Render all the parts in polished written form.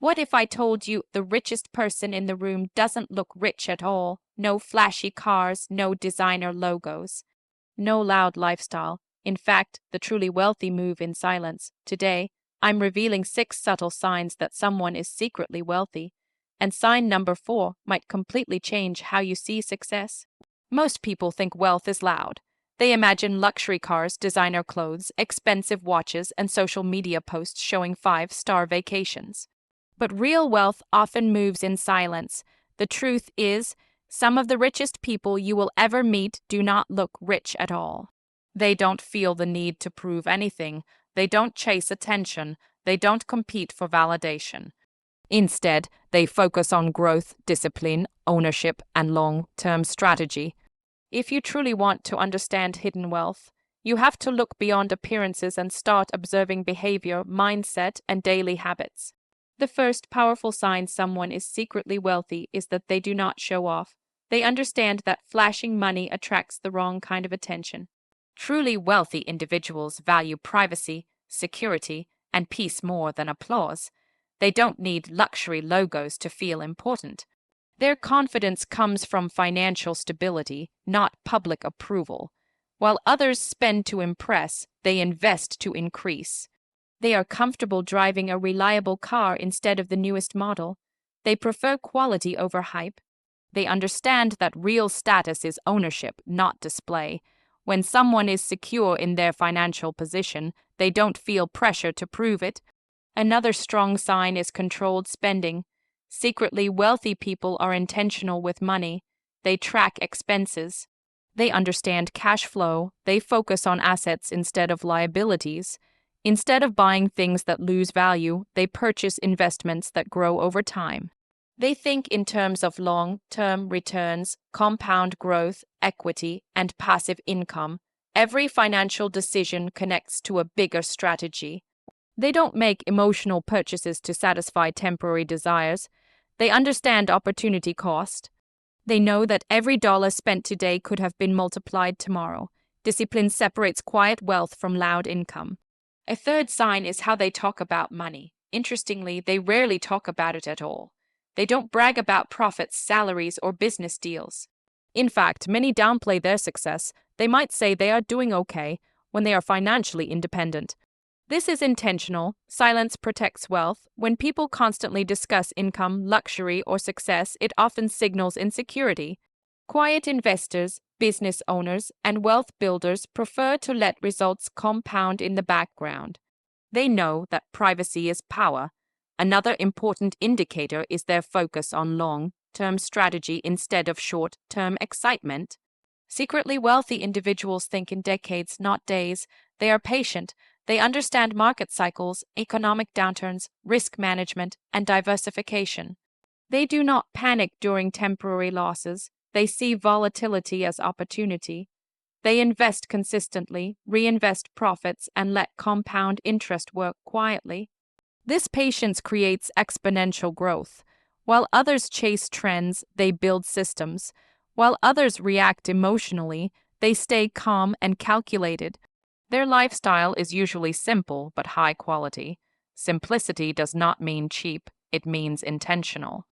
What if I told you the richest person in the room doesn't look rich at all? No flashy cars, no designer logos, no loud lifestyle. In fact, the truly wealthy move in silence. Today, I'm revealing 6 subtle signs that someone is secretly wealthy. And sign number 4 might completely change how you see success. Most people think wealth is loud. They imagine luxury cars, designer clothes, expensive watches, and social media posts showing 5-star vacations. But real wealth often moves in silence. The truth is, some of the richest people you will ever meet do not look rich at all. They don't feel the need to prove anything. They don't chase attention. They don't compete for validation. Instead, they focus on growth, discipline, ownership, and long-term strategy. If you truly want to understand hidden wealth, you have to look beyond appearances and start observing behavior, mindset, and daily habits. The first powerful sign someone is secretly wealthy is that they do not show off. They understand that flashing money attracts the wrong kind of attention. Truly wealthy individuals value privacy, security, and peace more than applause. They don't need luxury logos to feel important. Their confidence comes from financial stability, not public approval. While others spend to impress, they invest to increase. They are comfortable driving a reliable car instead of the newest model. They prefer quality over hype. They understand that real status is ownership, not display. When someone is secure in their financial position, they don't feel pressure to prove it. Another strong sign is controlled spending. Secretly wealthy people are intentional with money. They track expenses. They understand cash flow. They focus on assets instead of liabilities. Instead of buying things that lose value, they purchase investments that grow over time. They think in terms of long-term returns, compound growth, equity, and passive income. Every financial decision connects to a bigger strategy. They don't make emotional purchases to satisfy temporary desires. They understand opportunity cost. They know that every dollar spent today could have been multiplied tomorrow. Discipline separates quiet wealth from loud income. A third sign is how they talk about money. Interestingly, they rarely talk about it at all. They don't brag about profits, salaries, or business deals. In fact, many downplay their success. They might say they are doing okay when they are financially independent. This is intentional. Silence protects wealth. When people constantly discuss income, luxury, or success, it often signals insecurity. Quiet investors, business owners, and wealth builders prefer to let results compound in the background. They know that privacy is power. Another important indicator is their focus on long-term strategy instead of short-term excitement. Secretly wealthy individuals think in decades, not days. They are patient. They understand market cycles, economic downturns, risk management, and diversification. They do not panic during temporary losses. They see volatility as opportunity. They invest consistently, reinvest profits, and let compound interest work quietly. This patience creates exponential growth. While others chase trends, they build systems. While others react emotionally, they stay calm and calculated. Their lifestyle is usually simple but high quality. Simplicity does not mean cheap, it means intentional.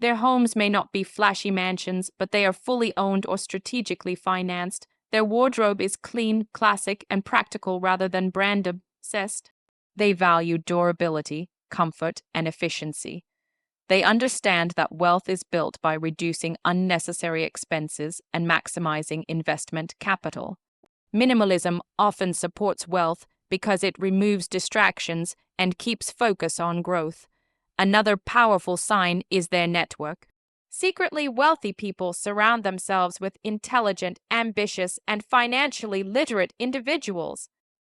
Their homes may not be flashy mansions, but they are fully owned or strategically financed. Their wardrobe is clean, classic, and practical rather than brand-obsessed. They value durability, comfort, and efficiency. They understand that wealth is built by reducing unnecessary expenses and maximizing investment capital. Minimalism often supports wealth because it removes distractions and keeps focus on growth. Another powerful sign is their network. Secretly wealthy people surround themselves with intelligent, ambitious, and financially literate individuals.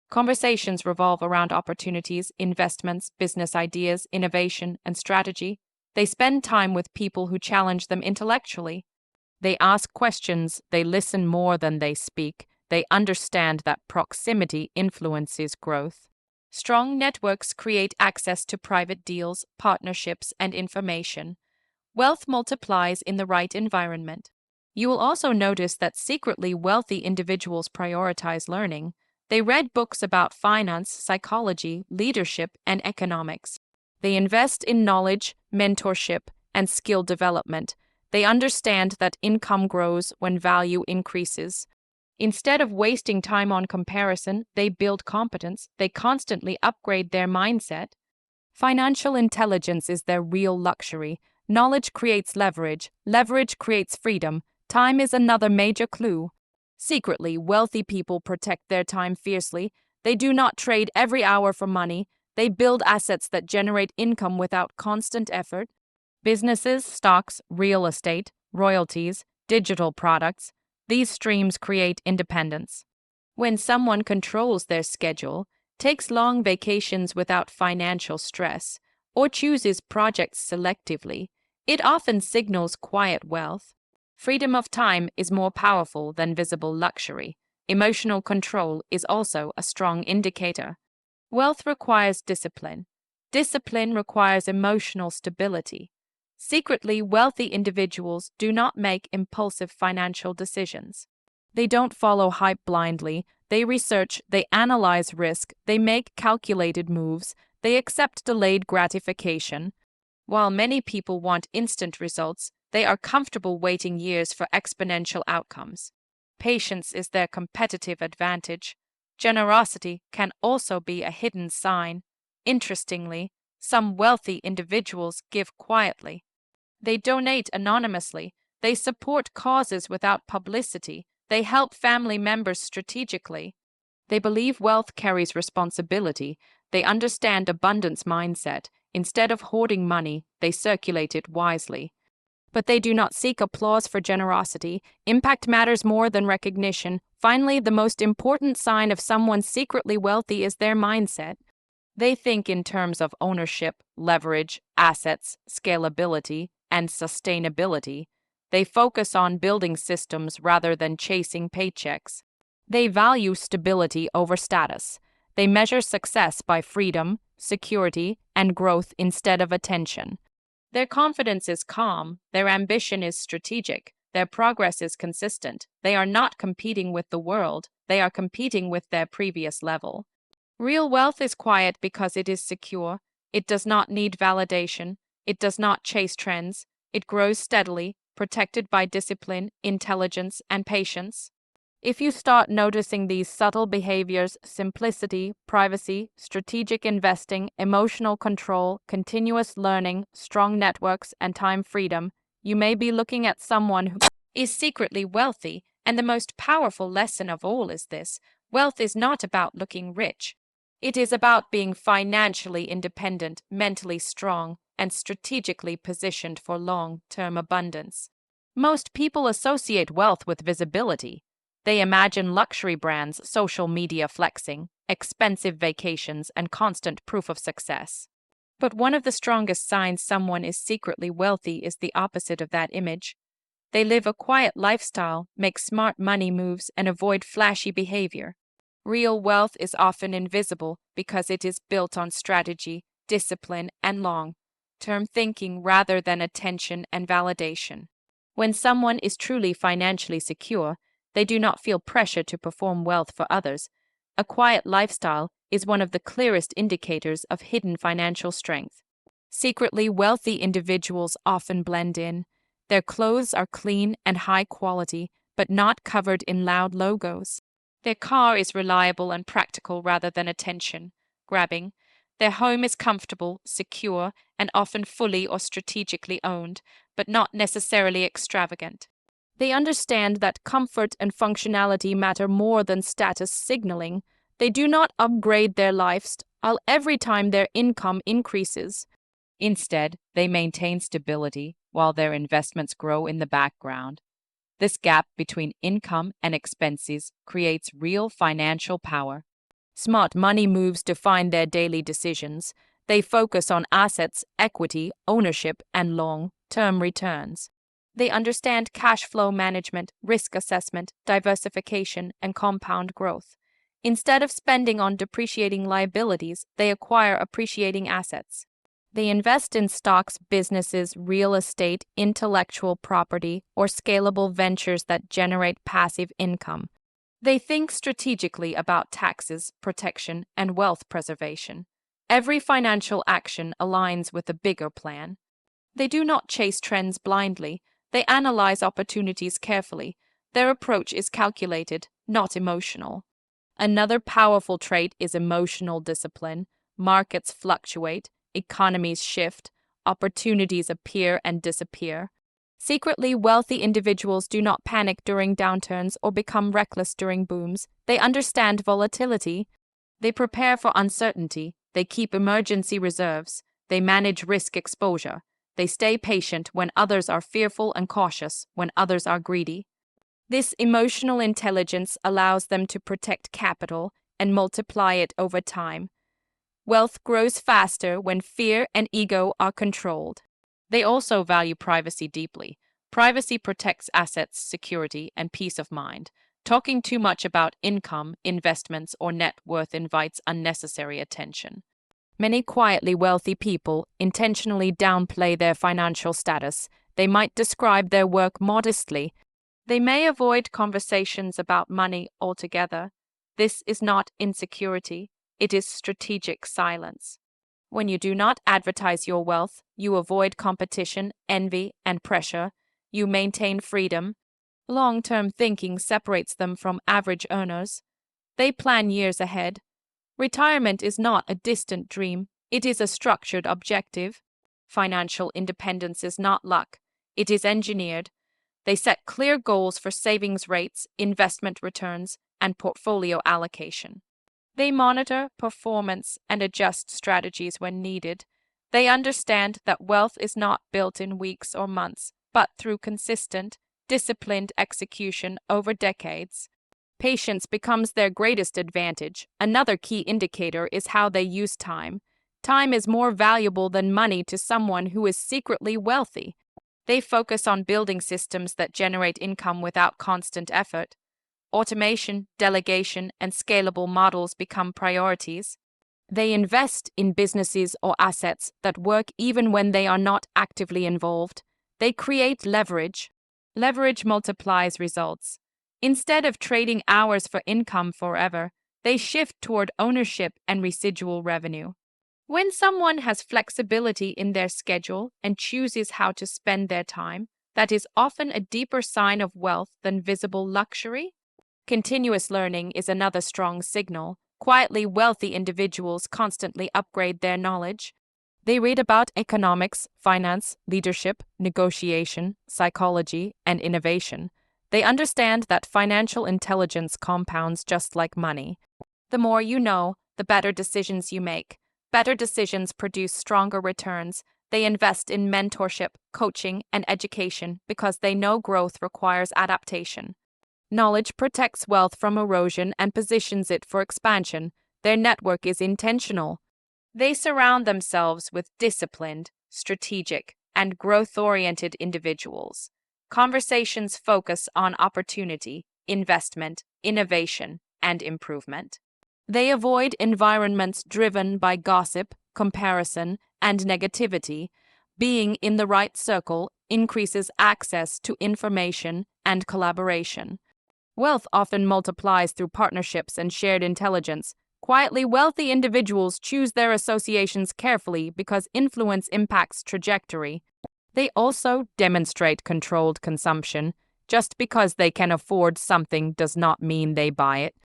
Conversations revolve around opportunities, investments, business ideas, innovation, and strategy. They spend time with people who challenge them intellectually. They ask questions, they listen more than they speak. They understand that proximity influences growth. Strong networks create access to private deals, partnerships, and information. Wealth multiplies in the right environment. You will also notice that secretly wealthy individuals prioritize learning. They read books about finance, psychology, leadership, and economics. They invest in knowledge, mentorship, and skill development. They understand that income grows when value increases. Instead of wasting time on comparison, they build competence. They constantly upgrade their mindset. Financial intelligence is their real luxury. Knowledge creates leverage. Leverage creates freedom. Time is another major clue. Secretly, wealthy people protect their time fiercely. They do not trade every hour for money. They build assets that generate income without constant effort. Businesses, stocks, real estate, royalties, digital products, these streams create independence. When someone controls their schedule, takes long vacations without financial stress, or chooses projects selectively, it often signals quiet wealth. Freedom of time is more powerful than visible luxury. Emotional control is also a strong indicator. Wealth requires discipline. Discipline requires emotional stability. Secretly, wealthy individuals do not make impulsive financial decisions. They don't follow hype blindly. They research, they analyze risk, they make calculated moves, they accept delayed gratification. While many people want instant results, they are comfortable waiting years for exponential outcomes. Patience is their competitive advantage. Generosity can also be a hidden sign. Interestingly, some wealthy individuals give quietly. They donate anonymously. They support causes without publicity. They help family members strategically. They believe wealth carries responsibility. They understand abundance mindset. Instead of hoarding money, they circulate it wisely. But they do not seek applause for generosity. Impact matters more than recognition. Finally, the most important sign of someone secretly wealthy is their mindset. They think in terms of ownership, leverage, assets, scalability, and sustainability. They focus on building systems rather than chasing paychecks. They value stability over status. They measure success by freedom, security, and growth instead of attention. Their confidence is calm, their ambition is strategic, their progress is consistent. They are not competing with the world, they are competing with their previous level. Real wealth is quiet because it is secure. It does not need validation. It does not chase trends. It grows steadily, protected by discipline, intelligence, and patience. If you start noticing these subtle behaviors, simplicity, privacy, strategic investing, emotional control, continuous learning, strong networks, and time freedom, you may be looking at someone who is secretly wealthy. And the most powerful lesson of all is this: wealth is not about looking rich. It is about being financially independent, mentally strong, and strategically positioned for long-term abundance. Most people associate wealth with visibility. They imagine luxury brands, social media flexing, expensive vacations, and constant proof of success. But one of the strongest signs someone is secretly wealthy is the opposite of that image. They live a quiet lifestyle, make smart money moves, and avoid flashy behavior. Real wealth is often invisible because it is built on strategy, discipline, and long-term thinking rather than attention and validation. When someone is truly financially secure, they do not feel pressure to perform wealth for others. A quiet lifestyle is one of the clearest indicators of hidden financial strength. Secretly wealthy individuals often blend in. Their clothes are clean and high quality, but not covered in loud logos. Their car is reliable and practical rather than attention-grabbing. Their home is comfortable, secure, and often fully or strategically owned, but not necessarily extravagant. They understand that comfort and functionality matter more than status signaling. They do not upgrade their lifestyle every time their income increases. Instead, they maintain stability while their investments grow in the background. This gap between income and expenses creates real financial power. Smart money moves define their daily decisions. They focus on assets, equity, ownership, and long-term returns. They understand cash flow management, risk assessment, diversification, and compound growth. Instead of spending on depreciating liabilities, they acquire appreciating assets. They invest in stocks, businesses, real estate, intellectual property, or scalable ventures that generate passive income. They think strategically about taxes, protection, and wealth preservation. Every financial action aligns with a bigger plan. They do not chase trends blindly, they analyze opportunities carefully. Their approach is calculated, not emotional. Another powerful trait is emotional discipline. Markets fluctuate, economies shift, opportunities appear and disappear. Secretly wealthy individuals do not panic during downturns or become reckless during booms. They understand volatility. They prepare for uncertainty. They keep emergency reserves. They manage risk exposure. They stay patient when others are fearful and cautious when others are greedy. This emotional intelligence allows them to protect capital and multiply it over time. Wealth grows faster when fear and ego are controlled. They also value privacy deeply. Privacy protects assets, security, and peace of mind. Talking too much about income, investments, or net worth invites unnecessary attention. Many quietly wealthy people intentionally downplay their financial status. They might describe their work modestly. They may avoid conversations about money altogether. This is not insecurity, it is strategic silence. When you do not advertise your wealth, you avoid competition, envy, and pressure. You maintain freedom. Long-term thinking separates them from average earners. They plan years ahead. Retirement is not a distant dream, it is a structured objective. Financial independence is not luck, it is engineered. They set clear goals for savings rates, investment returns, and portfolio allocation. They monitor performance and adjust strategies when needed. They understand that wealth is not built in weeks or months, but through consistent, disciplined execution over decades. Patience becomes their greatest advantage. Another key indicator is how they use time. Time is more valuable than money to someone who is secretly wealthy. They focus on building systems that generate income without constant effort. Automation, delegation, and scalable models become priorities. They invest in businesses or assets that work even when they are not actively involved. They create leverage. Leverage multiplies results. Instead of trading hours for income forever, they shift toward ownership and residual revenue. When someone has flexibility in their schedule and chooses how to spend their time, that is often a deeper sign of wealth than visible luxury. Continuous learning is another strong signal. Quietly wealthy individuals constantly upgrade their knowledge. They read about economics, finance, leadership, negotiation, psychology, and innovation. They understand that financial intelligence compounds just like money. The more you know, the better decisions you make. Better decisions produce stronger returns. They invest in mentorship, coaching, and education because they know growth requires adaptation. Knowledge protects wealth from erosion and positions it for expansion. Their network is intentional. They surround themselves with disciplined, strategic, and growth-oriented individuals. Conversations focus on opportunity, investment, innovation, and improvement. They avoid environments driven by gossip, comparison, and negativity. Being in the right circle increases access to information and collaboration. Wealth often multiplies through partnerships and shared intelligence. Quietly wealthy individuals choose their associations carefully because influence impacts trajectory. They also demonstrate controlled consumption. Just because they can afford something does not mean they buy it.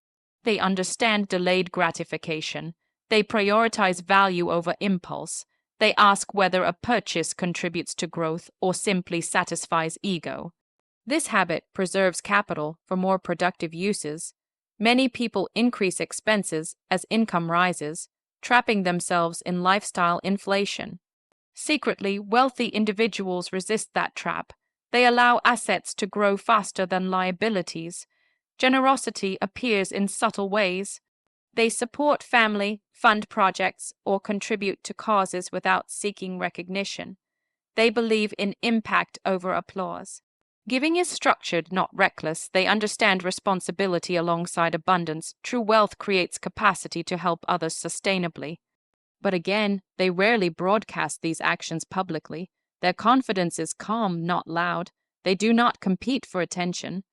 They understand delayed gratification. They prioritize value over impulse. They ask whether a purchase contributes to growth or simply satisfies ego. This habit preserves capital for more productive uses. Many people increase expenses as income rises, trapping themselves in lifestyle inflation. Secretly, wealthy individuals resist that trap. They allow assets to grow faster than liabilities. Generosity appears in subtle ways. They support family, fund projects, or contribute to causes without seeking recognition. They believe in impact over applause. Giving is structured, not reckless. They understand responsibility alongside abundance. True wealth creates capacity to help others sustainably. But again, they rarely broadcast these actions publicly. Their confidence is calm, not loud. They do not compete for attention.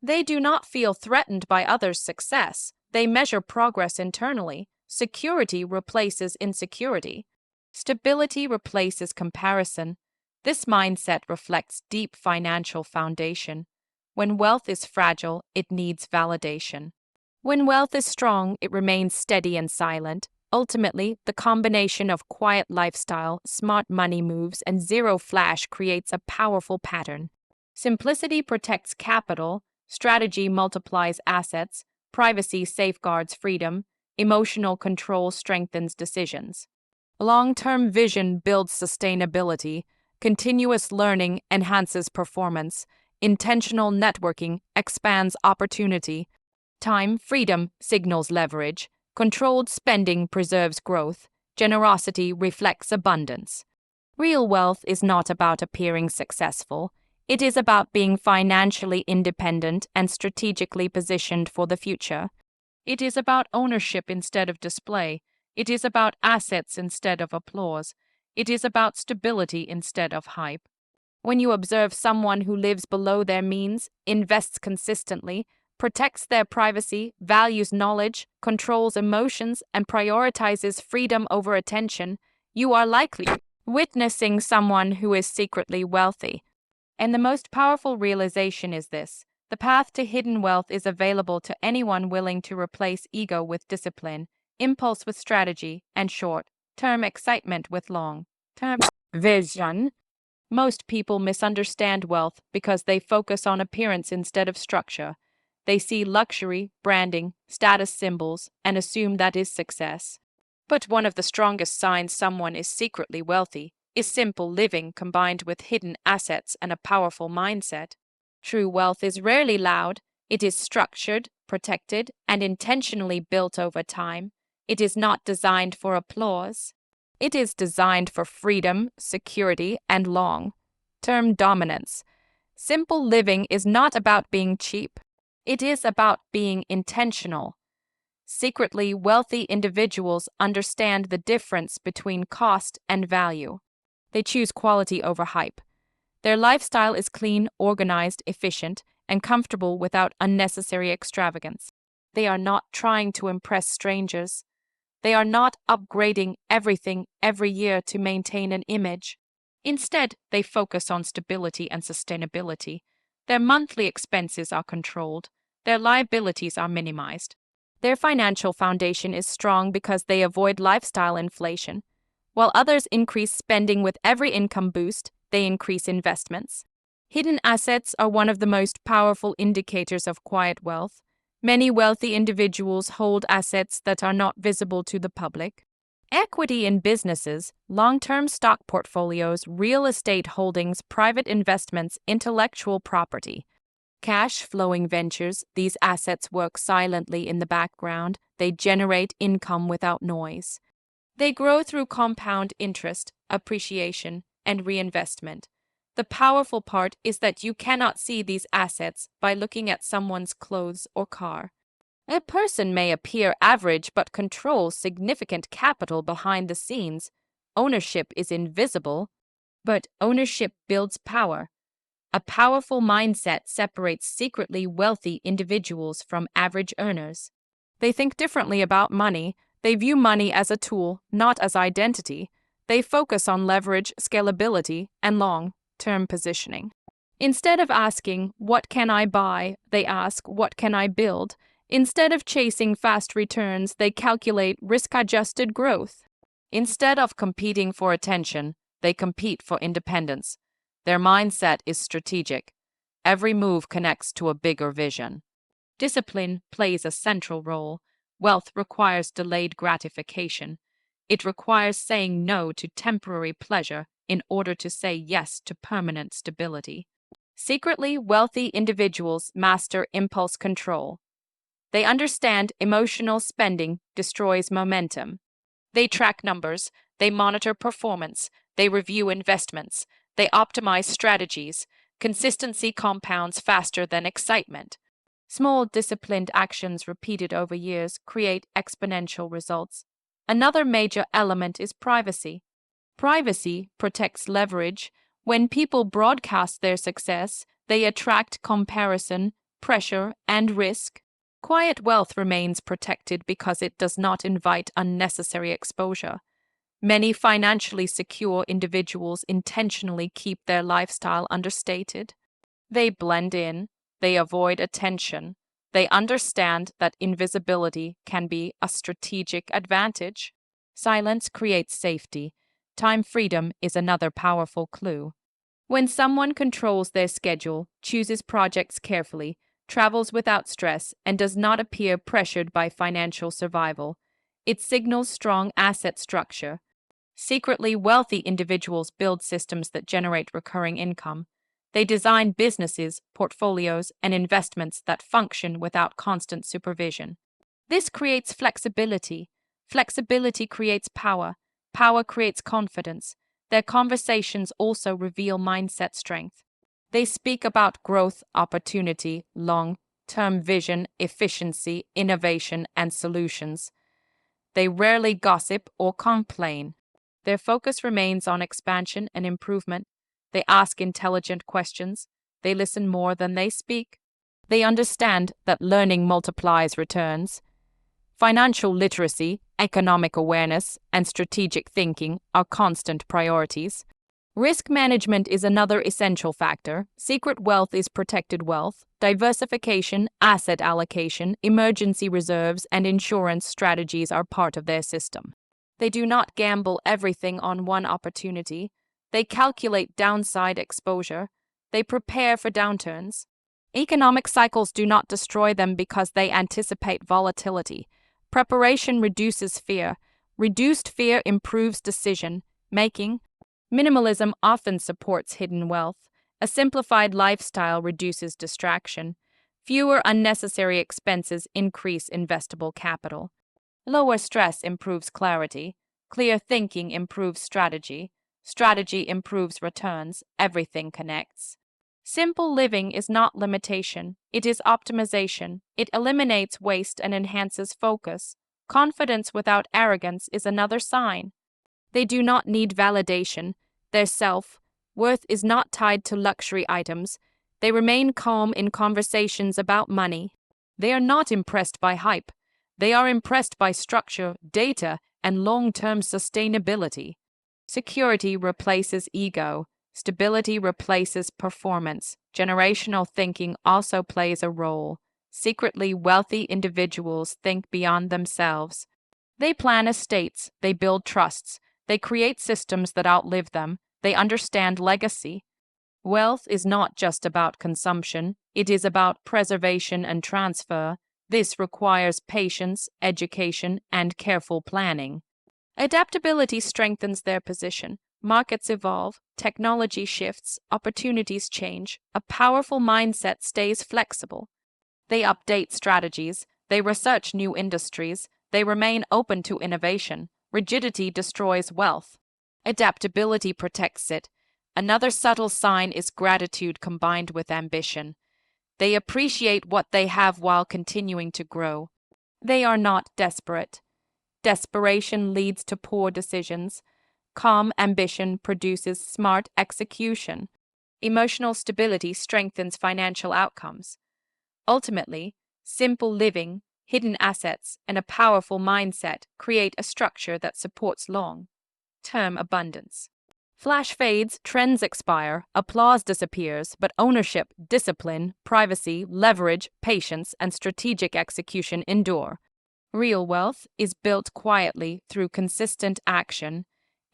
They do not feel threatened by others' success. They measure progress internally. Security replaces insecurity. Stability replaces comparison. This mindset reflects deep financial foundation. When wealth is fragile, it needs validation. When wealth is strong, it remains steady and silent. Ultimately, the combination of quiet lifestyle, smart money moves, and zero flash creates a powerful pattern. Simplicity protects capital, strategy multiplies assets, privacy safeguards freedom, emotional control strengthens decisions. Long-term vision builds sustainability, continuous learning enhances performance, intentional networking expands opportunity, time freedom signals leverage, controlled spending preserves growth, generosity reflects abundance. Real wealth is not about appearing successful. It is about being financially independent and strategically positioned for the future. It is about ownership instead of display. It is about assets instead of applause. It is about stability instead of hype. When you observe someone who lives below their means, invests consistently, protects their privacy, values knowledge, controls emotions, and prioritizes freedom over attention, you are likely witnessing someone who is secretly wealthy. And the most powerful realization is this: the path to hidden wealth is available to anyone willing to replace ego with discipline, impulse with strategy, and short-term excitement with long-term vision. Most people misunderstand wealth because they focus on appearance instead of structure. They see luxury, branding, status symbols, and assume that is success. But one of the strongest signs someone is secretly wealthy is simple living combined with hidden assets and a powerful mindset. True wealth is rarely loud. It is structured, protected, and intentionally built over time. It is not designed for applause. It is designed for freedom, security, and long-term dominance. Simple living is not about being cheap. It is about being intentional. Secretly wealthy individuals understand the difference between cost and value. They choose quality over hype. Their lifestyle is clean, organized, efficient, and comfortable without unnecessary extravagance. They are not trying to impress strangers. They are not upgrading everything every year to maintain an image. Instead, they focus on stability and sustainability. Their monthly expenses are controlled. Their liabilities are minimized. Their financial foundation is strong because they avoid lifestyle inflation. While others increase spending with every income boost, they increase investments. Hidden assets are one of the most powerful indicators of quiet wealth. Many wealthy individuals hold assets that are not visible to the public. Equity in businesses, long-term stock portfolios, real estate holdings, private investments, intellectual property. Cash-flowing ventures, these assets work silently in the background. They generate income without noise. They grow through compound interest, appreciation, and reinvestment. The powerful part is that you cannot see these assets by looking at someone's clothes or car. A person may appear average but controls significant capital behind the scenes. Ownership is invisible, but ownership builds power. A powerful mindset separates secretly wealthy individuals from average earners. They think differently about money. They view money as a tool, not as identity. They focus on leverage, scalability, and long-term positioning. Instead of asking, "What can I buy?" they ask, "What can I build?" Instead of chasing fast returns, they calculate risk-adjusted growth. Instead of competing for attention, they compete for independence. Their mindset is strategic. Every move connects to a bigger vision. Discipline plays a central role. Wealth requires delayed gratification. It requires saying no to temporary pleasure in order to say yes to permanent stability. Secretly wealthy individuals master impulse control. They understand emotional spending destroys momentum. They track numbers, they monitor performance, they review investments, they optimize strategies. Consistency compounds faster than excitement. Small, disciplined actions repeated over years create exponential results. Another major element is privacy. Privacy protects leverage. When people broadcast their success, they attract comparison, pressure, and risk. Quiet wealth remains protected because it does not invite unnecessary exposure. Many financially secure individuals intentionally keep their lifestyle understated. They blend in, they avoid attention, they understand that invisibility can be a strategic advantage. Silence creates safety. Time freedom is another powerful clue. When someone controls their schedule, chooses projects carefully, travels without stress, and does not appear pressured by financial survival, it signals strong asset structure. Secretly wealthy individuals build systems that generate recurring income. They design businesses, portfolios, and investments that function without constant supervision. This creates flexibility. Flexibility creates power. Power creates confidence. Their conversations also reveal mindset strength. They speak about growth, opportunity, long-term vision, efficiency, innovation, and solutions. They rarely gossip or complain. Their focus remains on expansion and improvement. They ask intelligent questions. They listen more than they speak. They understand that learning multiplies returns. Financial literacy, economic awareness, and strategic thinking are constant priorities. Risk management is another essential factor. Secret wealth is protected wealth. Diversification, asset allocation, emergency reserves, and insurance strategies are part of their system. They do not gamble everything on one opportunity. They calculate downside exposure. They prepare for downturns. Economic cycles do not destroy them because they anticipate volatility. Preparation reduces fear. Reduced fear improves decision making. Minimalism often supports hidden wealth. A simplified lifestyle reduces distraction. Fewer unnecessary expenses increase investable capital. Lower stress improves clarity. Clear thinking improves strategy. Strategy improves returns. Everything connects. Simple living is not limitation, it is optimization. It eliminates waste and enhances focus. Confidence without arrogance is another sign. They do not need validation. Their self-worth is not tied to luxury items. They remain calm in conversations about money. They are not impressed by hype. They are impressed by structure, data, and long-term sustainability. Security replaces ego. Stability replaces performance. Generational thinking also plays a role. Secretly wealthy individuals think beyond themselves. They plan estates, they build trusts, they create systems that outlive them, they understand legacy. Wealth is not just about consumption, it is about preservation and transfer. This requires patience, education, and careful planning. Adaptability strengthens their position. Markets evolve, technology shifts, opportunities change. A powerful mindset stays flexible. They update strategies, they research new industries, they remain open to innovation. Rigidity destroys wealth. Adaptability protects it. Another subtle sign is gratitude combined with ambition. They appreciate what they have while continuing to grow. They are not desperate. Desperation leads to poor decisions. Calm ambition produces smart execution. Emotional stability strengthens financial outcomes. Ultimately, simple living, hidden assets, and a powerful mindset create a structure that supports long-term abundance. Flash fades, trends expire, applause disappears, but ownership, discipline, privacy, leverage, patience, and strategic execution endure. Real wealth is built quietly through consistent action,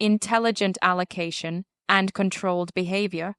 intelligent allocation, and controlled behavior.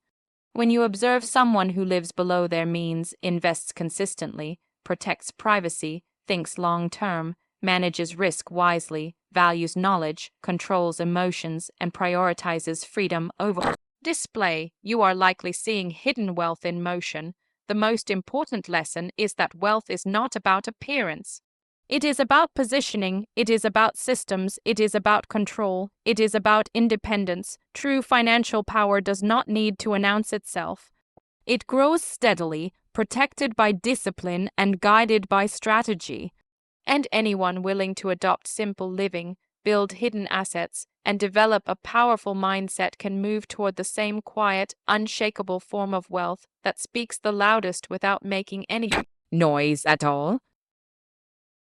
When you observe someone who lives below their means, invests consistently, protects privacy, thinks long-term, manages risk wisely, values knowledge, controls emotions, and prioritizes freedom over display, you are likely seeing hidden wealth in motion. The most important lesson is that wealth is not about appearance. It is about positioning, it is about systems, it is about control, it is about independence. True financial power does not need to announce itself. It grows steadily, protected by discipline and guided by strategy. And anyone willing to adopt simple living, build hidden assets, and develop a powerful mindset can move toward the same quiet, unshakable form of wealth that speaks the loudest without making any noise at all.